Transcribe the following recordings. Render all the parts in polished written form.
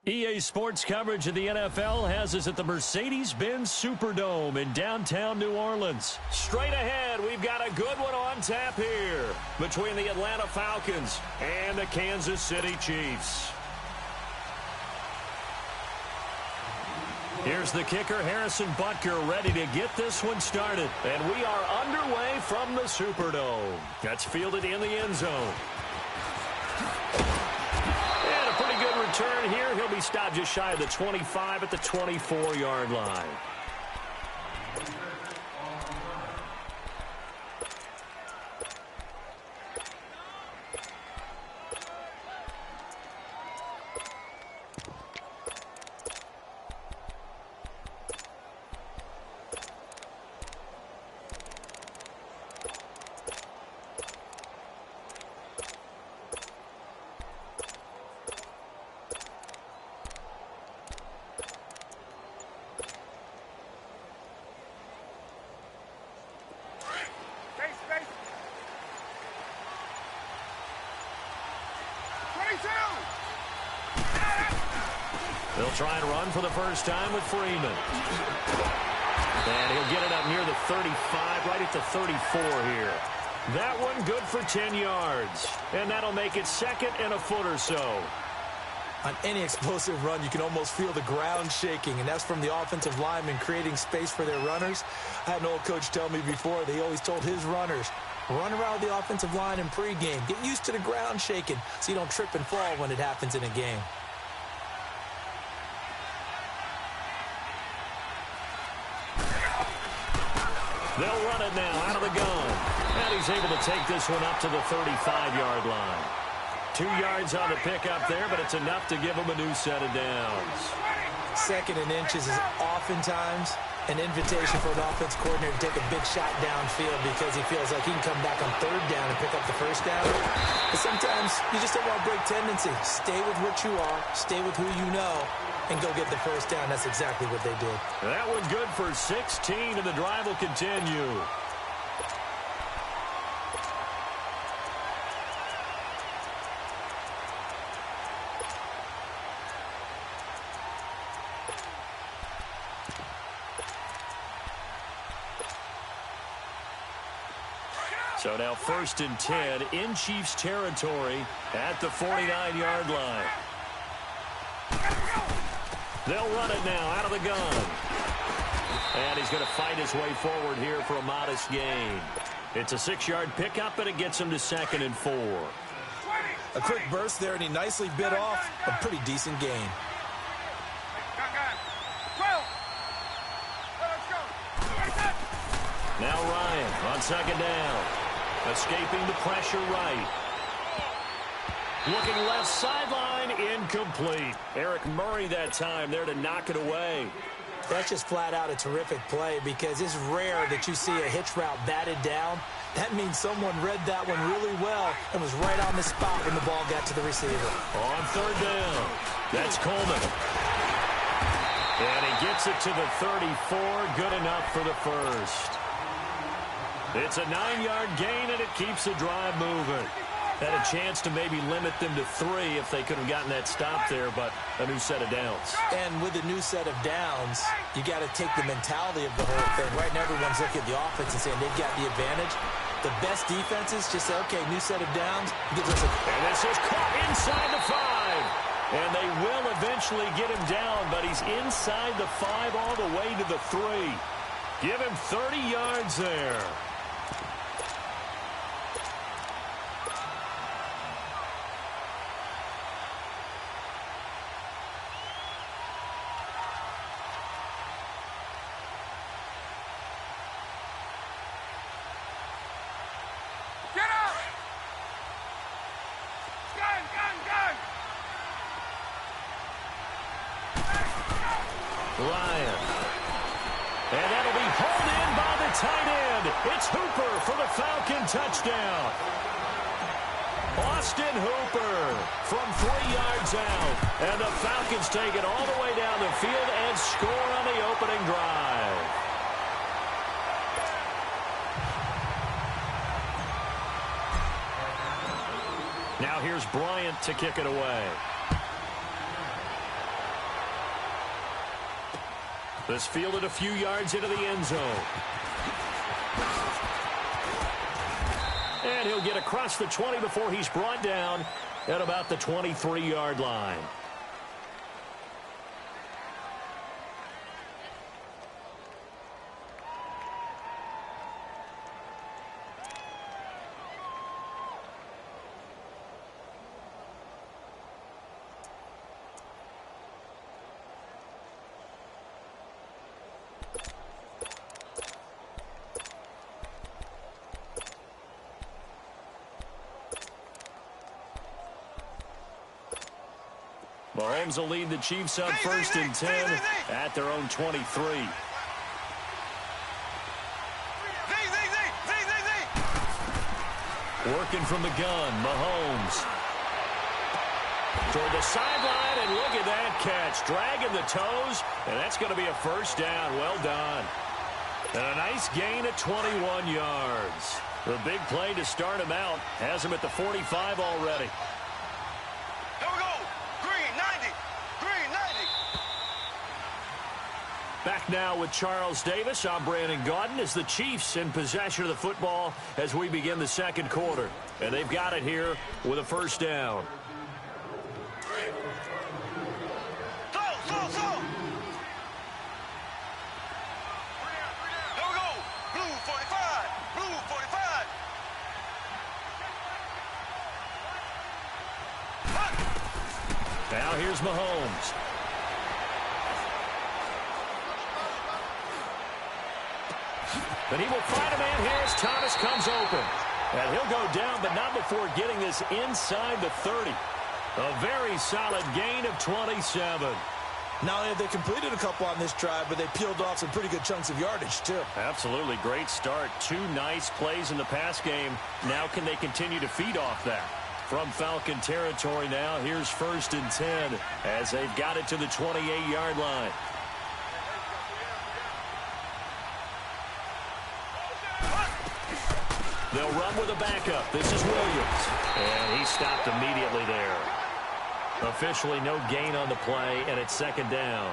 EA Sports coverage of the NFL has us at the Mercedes-Benz Superdome in downtown New Orleans. Straight ahead, we've got a good one on tap here between the Atlanta Falcons and the Kansas City Chiefs. Here's the kicker, Harrison Butker, ready to get this one started. And we are underway from the Superdome. That's fielded in the end zone. And a pretty good return here. He'll be stopped just shy of the 25 at the 24-yard line. They'll try and run for the first time with Freeman. And he'll get it up near the 35, right at the 34 here. That one good for 10 yards. And that'll make it second and a foot or so. On any explosive run, you can almost feel the ground shaking, and that's from the offensive linemen creating space for their runners. I had an old coach tell me before, they always told his runners, run around the offensive line in pregame. Get used to the ground shaking so you don't trip and fall when it happens in a game. They'll run it now out of the gun. And he's able to take this one up to the 35-yard line. 2 yards on the pickup there, but it's enough to give him a new set of downs. Second and inches is oftentimes an invitation for an offense coordinator to take a big shot downfield because he feels like he can come back on third down and pick up the first down. But sometimes you just don't want to break tendency. Stay with what you are, stay with who you know, and go get the first down. That's exactly what they did. That one good for 16, and the drive will continue. So now 1st and 10 in Chiefs territory at the 49-yard line. They'll run it now out of the gun. And he's going to fight his way forward here for a modest gain. It's a 6-yard pickup, and it gets him to 2nd and 4. A quick burst there, and he nicely bit off a pretty decent gain. Now Ryan on 2nd down. Escaping the pressure right. Looking left sideline, incomplete. Eric Murray that time there to knock it away. That's just flat out a terrific play because it's rare that you see a hitch route batted down. That means someone read that one really well and was right on the spot when the ball got to the receiver. On 3rd down, that's Coleman. And he gets it to the 34, good enough for the first. It's a 9-yard gain, and it keeps the drive moving. Had a chance to maybe limit them to 3 if they could have gotten that stop there, but a new set of downs. And with a new set of downs, you got to take the mentality of the whole thing. Right now, everyone's looking at the offense and saying they've got the advantage. The best defenses just say, okay, new set of downs. Gives us and this is caught inside the 5. And they will eventually get him down, but he's inside the 5 all the way to the 3. Give him 30 yards there. Ryan. And that'll be hauled in by the tight end. It's Hooper for the Falcon touchdown. Austin Hooper from 3 yards out. And the Falcons take it all the way down the field and score on the opening drive. Now here's Bryant to kick it away. This fielded a few yards into the end zone. And he'll get across the 20 before he's brought down at about the 23-yard line. Mahomes will lead the Chiefs up first and 10 at their own 23. Working from the gun, Mahomes. Toward the sideline, and look at that catch. Dragging the toes, and that's going to be a first down. Well done. And a nice gain at 21 yards. The big play to start him out has him at the 45 already. Back now with Charles Davis. I'm Brandon Gaudin as the Chiefs in possession of the football as we begin the second quarter. And they've got it here with a first down. Now here's Mahomes. But he will find a man here as Thomas comes open. And he'll go down, but not before getting this inside the 30. A very solid gain of 27. Not only have they completed a couple on this drive, but they peeled off some pretty good chunks of yardage, too. Absolutely. Great start. Two nice plays in the pass game. Now can they continue to feed off that? From Falcon territory now, here's first and 10 as they've got it to the 28-yard line. They'll run with a backup. This is Williams. And he stopped immediately there. Officially no gain on the play, and it's second down.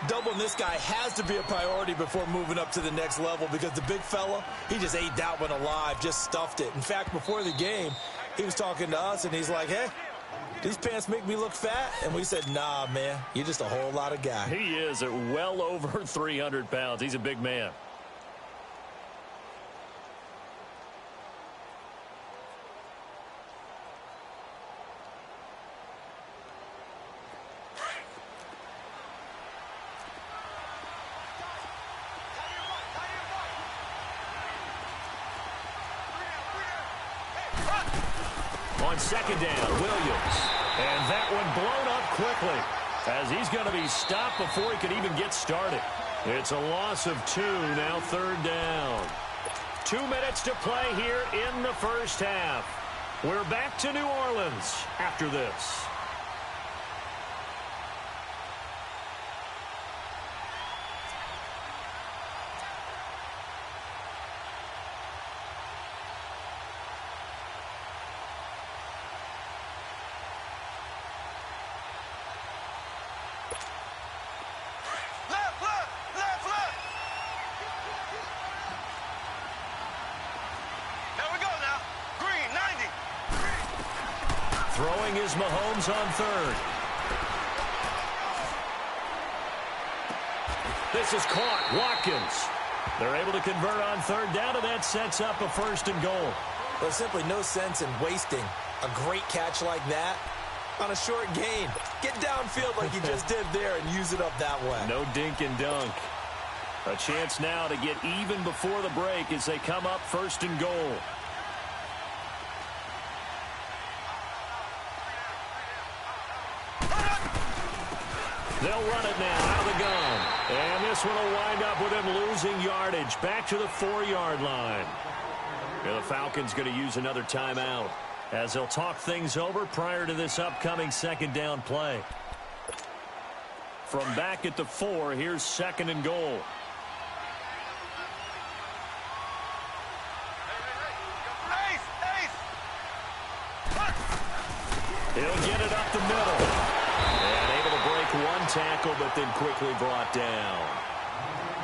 Doubling this guy has to be a priority before moving up to the next level because the big fella, he just ate that one alive, just stuffed it. In fact, before the game, he was talking to us, and he's like, hey, these pants make me look fat? And we said, nah, man, you're just a whole lot of guy. He is at well over 300 pounds. He's a big man. On second down, Williams. And that one blown up quickly as he's going to be stopped before he can even get started. It's a loss of 2, now third down. 2 minutes to play here in the first half. We're back to New Orleans after this. Throwing is Mahomes on third. This is caught. Watkins. They're able to convert on third down, and that sets up a first and goal. There's simply no sense in wasting a great catch like that on a short gain. Get downfield like you just did there and use it up that way. No dink and dunk. A chance now to get even before the break as they come up first and goal. They'll run it now out of the gun. And this one will wind up with him losing yardage back to the 4-yard line. And the Falcons going to use another timeout as they'll talk things over prior to this upcoming second down play. From back at the 4, here's second and goal. He'll get it up the middle. And able to break one tackle, but then quickly brought down.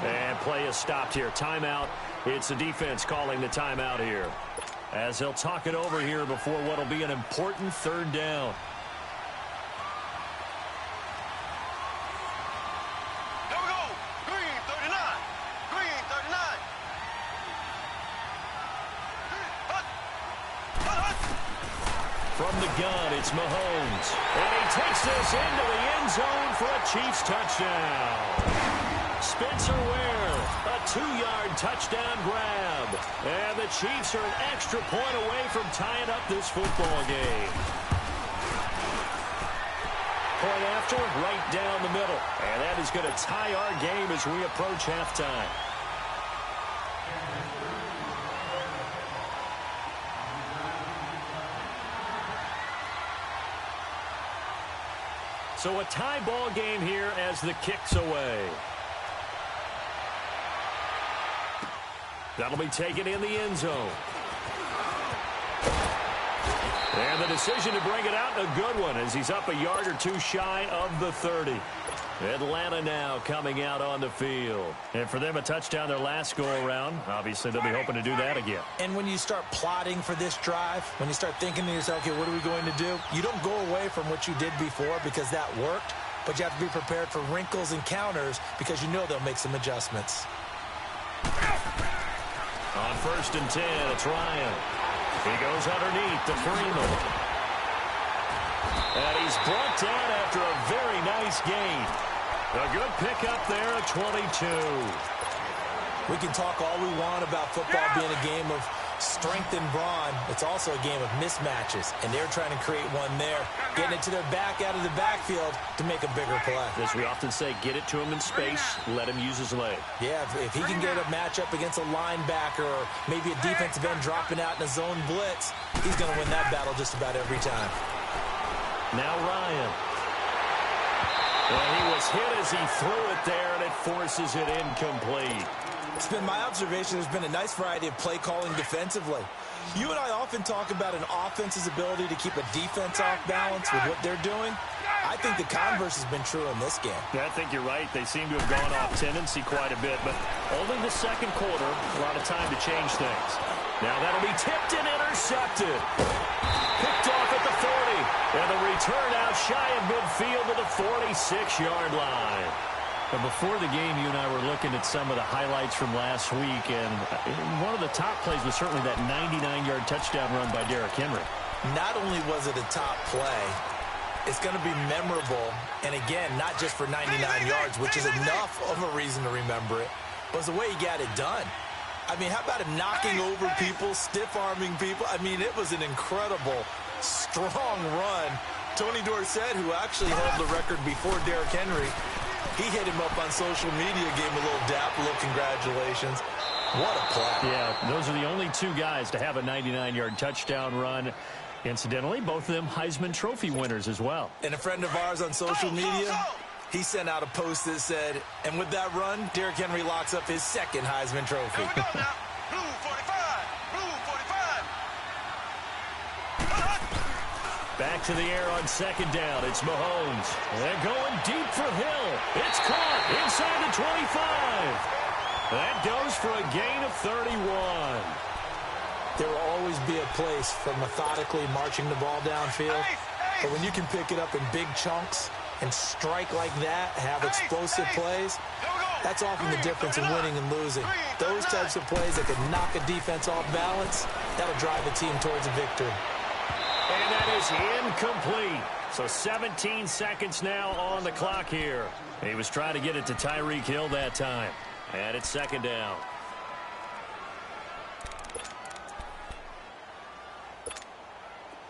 And play is stopped here. Timeout. It's the defense calling the timeout here, as they'll talk it over here before what will be an important third down. Here we go. Green 39. Green 39. From the gun, it's Mahomes. And he takes this into the end zone for a Chiefs touchdown. Spencer Ware, a 2-yard touchdown grab. And the Chiefs are an extra point away from tying up this football game. Point after, right down the middle. And that is going to tie our game as we approach halftime. So a tie ball game here as the kick's away. That'll be taken in the end zone. And the decision to bring it out, a good one, as he's up a yard or two shy of the 30. Atlanta now coming out on the field. And for them, a touchdown their last go-around. Obviously, they'll be hoping to do that again. And when you start plotting for this drive, when you start thinking to yourself, okay, what are we going to do? You don't go away from what you did before because that worked, but you have to be prepared for wrinkles and counters because you know they'll make some adjustments. On 1st and 10, it's Ryan. He goes underneath to Freeman. And he's brought down after a very nice gain. A good pickup there at 22. We can talk all we want about football being a game of strength and brawn. It's also a game of mismatches, and they're trying to create one there, getting it to their back out of the backfield to make a bigger play. As we often say, get it to him in space, let him use his leg. Yeah, if he can get a matchup against a linebacker or maybe a defensive end dropping out in a zone blitz, he's going to win that battle just about every time. Now Ryan. And he was hit as he threw it there, and it forces it incomplete. It's been my observation there's been a nice variety of play calling defensively. You and I often talk about an offense's ability to keep a defense off balance with what they're doing. I think the converse has been true in this game. Yeah, I think you're right. They seem to have gone off tendency quite a bit, but only the second quarter, a lot of time to change things. Now that'll be tipped and intercepted. Picked off at the 40. And the return out shy of midfield to the 46-yard line. But before the game, you and I were looking at some of the highlights from last week, and one of the top plays was certainly that 99-yard touchdown run by Derrick Henry. Not only was it a top play, it's going to be memorable, and again, not just for 99 yards, which is enough of a reason to remember it, but it's the way he got it done. I mean, how about him knocking over people, stiff-arming people? I mean, it was an incredible, strong run. Tony Dorsett, who actually held the record before Derrick Henry, he hit him up on social media, gave him a little dap, a little congratulations. What a play. Yeah, those are the only two guys to have a 99-yard touchdown run. Incidentally, both of them Heisman Trophy winners as well. And a friend of ours on social media, he sent out a post that said, and with that run, Derrick Henry locks up his second Heisman Trophy. Here we go now. Blue 45. Blue 45. Back to the air on second down. It's Mahomes. They're going deep for Hill. It's caught inside the 25. That goes for a gain of 31. There will always be a place for methodically marching the ball downfield. But when you can pick it up in big chunks and strike like that, have explosive plays, that's often the difference in winning and losing. Those types of plays that can knock a defense off balance, that'll drive a team towards a victory. And that is incomplete. So 17 seconds now on the clock here. He was trying to get it to Tyreek Hill that time. And it's second down.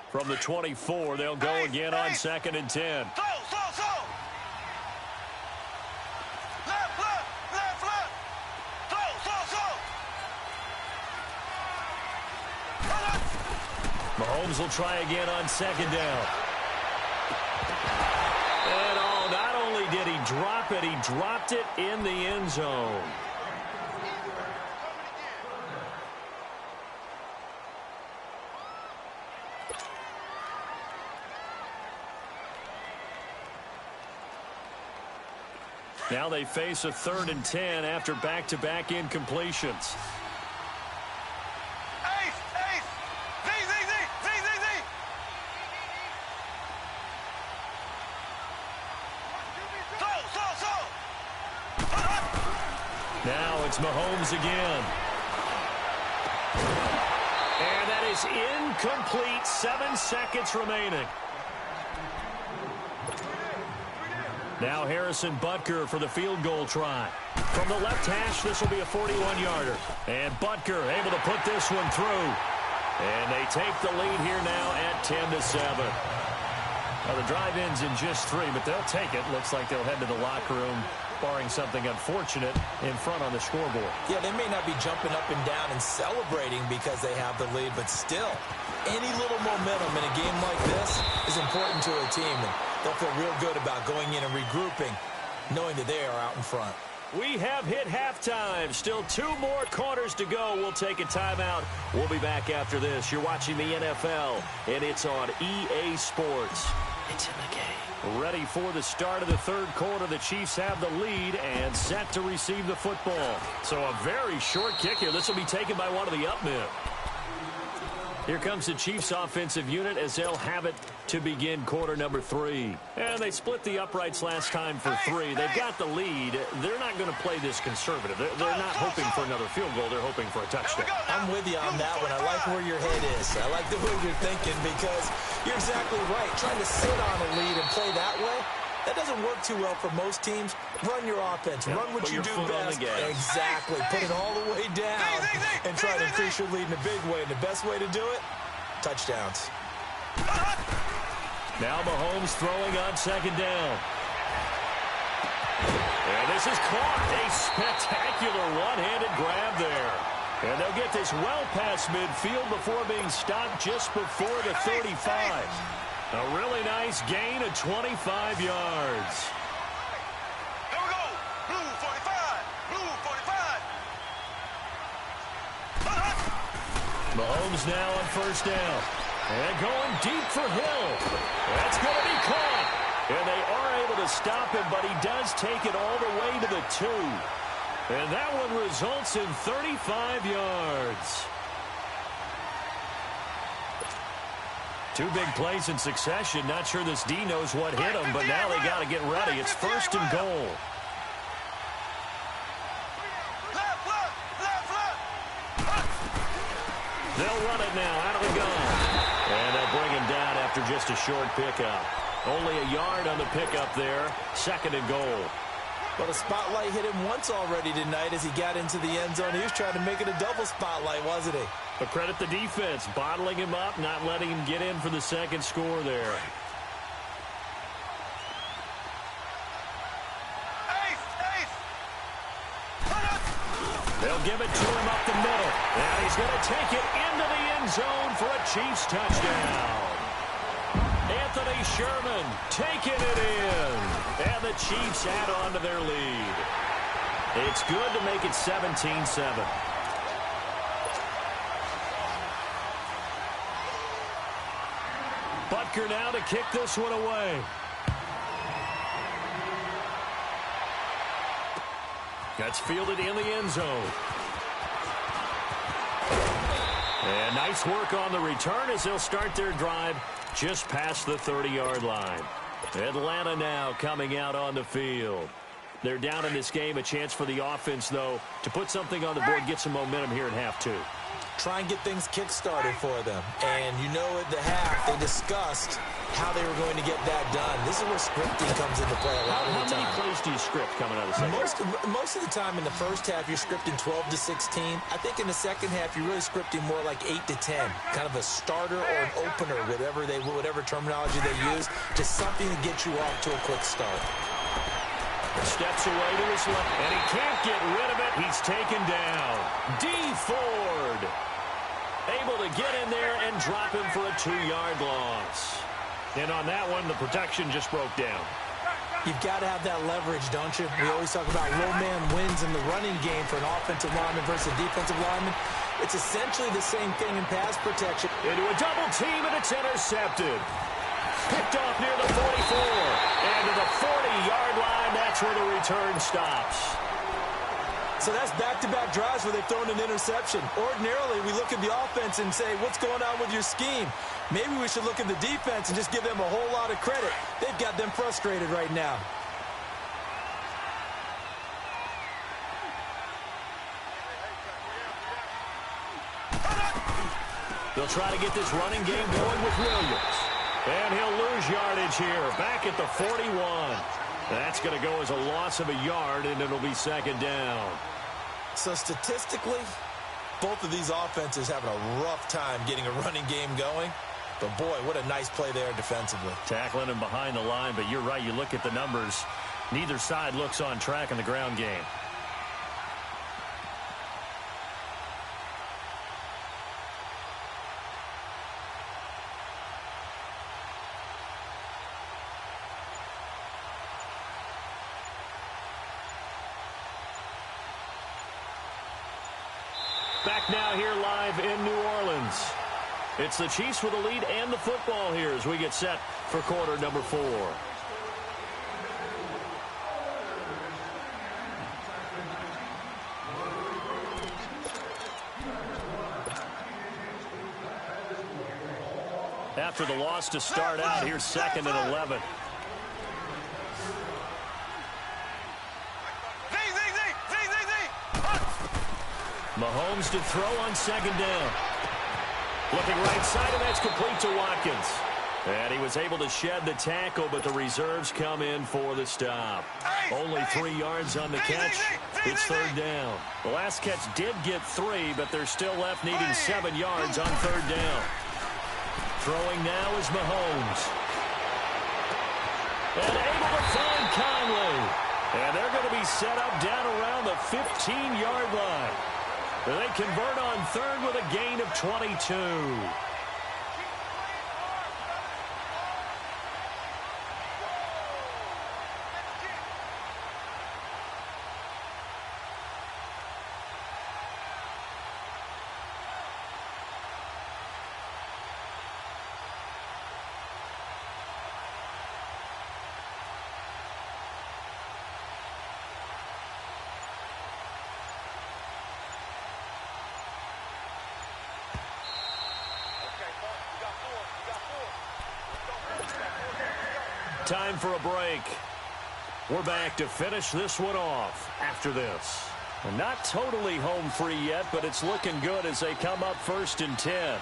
From the 24, they'll go again on 2nd and 10. Slow. Left. Slow. Mahomes will try again on second down. And not only did he drop it, he dropped it in the end zone. Now they face a 3rd and 10 after back-to-back incompletions. Now it's Mahomes again. And that is incomplete. 7 seconds remaining. Now Harrison Butker for the field goal try. From the left hash, this will be a 41-yarder. And Butker able to put this one through. And they take the lead here now at 10-7. Well, the drive ends in just 3, but they'll take it. Looks like they'll head to the locker room, barring something unfortunate, in front on the scoreboard. Yeah, they may not be jumping up and down and celebrating because they have the lead, but still, any little momentum in a game like this is important to a team, and they'll feel real good about going in and regrouping, knowing that they are out in front. We have hit halftime. Still 2 more quarters to go. We'll take a timeout. We'll be back after this. You're watching the NFL, and it's on EA Sports. It's in the game. Ready for the start of the 3rd quarter. The Chiefs have the lead and set to receive the football. So a very short kick here. This will be taken by one of the up men. Here comes the Chiefs offensive unit as they'll have it to begin quarter number 3. And they split the uprights last time for 3. They've got the lead. They're not going to play this conservative. They're not hoping for another field goal. They're hoping for a touchdown. I'm with you on that one. I like where your head is. I like the way you're thinking because you're exactly right. Trying to sit on a lead and play that way, that doesn't work too well for most teams. Run your offense. Run what you do best. Exactly. Put it all the way down and try to increase your lead in a big way. And the best way to do it, touchdowns. Now Mahomes throwing on 2nd down. And this is caught. A spectacular one-handed grab there. And they'll get this well past midfield before being stopped just before the 35. A really nice gain of 25 yards. There we go. Blue 45. Blue 45. Mahomes now on 1st down. And going deep for Hill. That's going to be caught. And they are able to stop him, but he does take it all the way to the 2. And that one results in 35 yards. 2 big plays in succession. Not sure this D knows what hit him, but now they got to get ready. It's 1st and goal. They'll run it now out of the gun. And they'll bring him down after just a short pickup. Only a yard on the pickup there. 2nd and goal. Well, the spotlight hit him once already tonight as he got into the end zone. He was trying to make it a double spotlight, wasn't he? But credit the defense, bottling him up, not letting him get in for the 2nd score there. They'll give it to him up the middle. And he's going to take it into the end zone for a Chiefs touchdown. Anthony Sherman taking it in. And the Chiefs add on to their lead. It's good to make it 17-7. Butker now to kick this one away. That's fielded in the end zone. And nice work on the return as they'll start their drive just past the 30-yard line. Atlanta now coming out on the field. They're down in this game. A chance for the offense, though, to put something on the board, get some momentum here in half 2. Try and get things kick-started for them. And you know at the half, they discussed how they were going to get that done. This is where scripting comes into play a lot of the time. How many plays do you script coming out of the second? Most of the time in the first half, you're scripting 12 to 16. I think in the second half, you're really scripting more like 8 to 10. Kind of a starter or an opener, whatever terminology they use, just something to get you off to a quick start. Steps away to his left, and he can't get rid of it. He's taken down. D. Ford able to get in there and drop him for a 2-yard loss. And on that one, the protection just broke down. You've got to have that leverage, don't you? We always talk about low man wins in the running game for an offensive lineman versus a defensive lineman. It's essentially the same thing in pass protection. Into a double team, and it's intercepted. Picked off near the 44. And to the 40-yard line, that's where the return stops. So that's back-to-back drives where they've thrown an interception. Ordinarily, we look at the offense and say, what's going on with your scheme? Maybe we should look at the defense and just give them a whole lot of credit. They've got them frustrated right now. They'll try to get this running game going with Williams. And he'll lose yardage here, back at the 41. That's going to go as a loss of a yard, and it'll be second down. So statistically, both of these offenses having a rough time getting a running game going. But, boy, what a nice play there defensively. Tackling him behind the line, but you're right. You look at the numbers. Neither side looks on track in the ground game. Back now here live in New Orleans. It's the Chiefs with the lead and the football here as we get set for quarter number 4. After the loss to start out, here's 2nd and 11. Mahomes to throw on 2nd down. Looking right side, and that's complete to Watkins. And he was able to shed the tackle, but the reserves come in for the stop. Only 3 yards on the catch. It's 3rd down. The last catch did get 3, but they're still left needing 7 yards on 3rd down. Throwing now is Mahomes. And able to find Conley. And they're going to be set up down around the 15-yard line. They convert on 3rd with a gain of 22. Time for a break. We're back to finish this one off after this. And not totally home free yet, but it's looking good as they come up 1st and 10.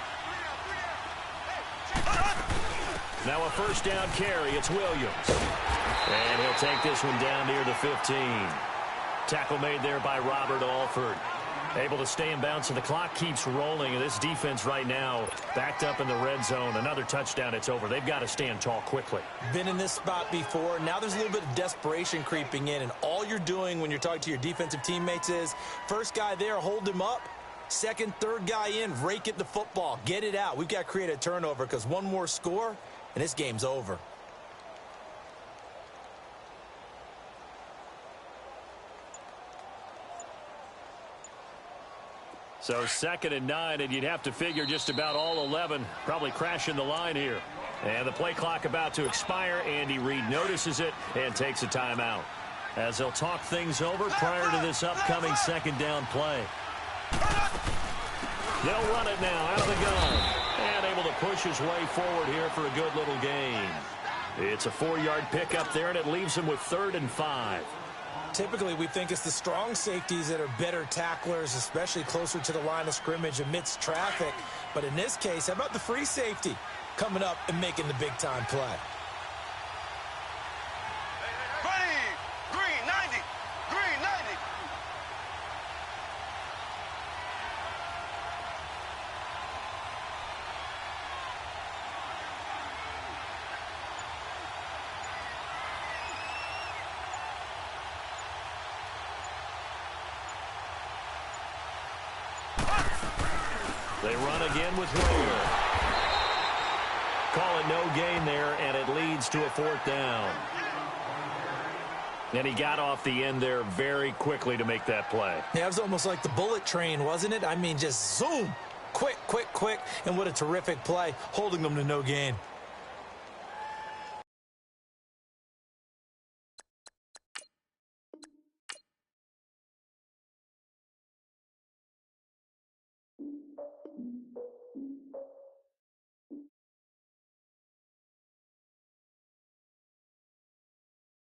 Now a 1st down carry. It's Williams. And he'll take this one down near the 15. Tackle made there by Robert Alford. Able to stay in bounds, and the clock keeps rolling. And this defense right now backed up in the red zone. Another touchdown, it's over. They've got to stand tall quickly. Been in this spot before. Now there's a little bit of desperation creeping in. And all you're doing when you're talking to your defensive teammates is, first guy there, hold him up. Second, third guy in, rake at the football. Get it out. We've got to create a turnover because one more score, and this game's over. So 2nd and 9, and you'd have to figure just about all 11 probably crashing the line here. And the play clock about to expire. Andy Reid notices it and takes a timeout as they'll talk things over prior to this upcoming 2nd down play. They'll run it now out of the gun and able to push his way forward here for a good little gain. It's a 4-yard pickup there, and it leaves him with 3rd and 5. Typically, we think it's the strong safeties that are better tacklers, especially closer to the line of scrimmage amidst traffic. But in this case, how about the free safety coming up and making the big-time play? Ready, green 90, green 90. They run again with Rager. Call it no gain there, and it leads to a 4th down. And he got off the end there very quickly to make that play. Yeah, it was almost like the bullet train, wasn't it? I mean, just zoom. Quick, quick, quick. And what a terrific play, holding them to no gain.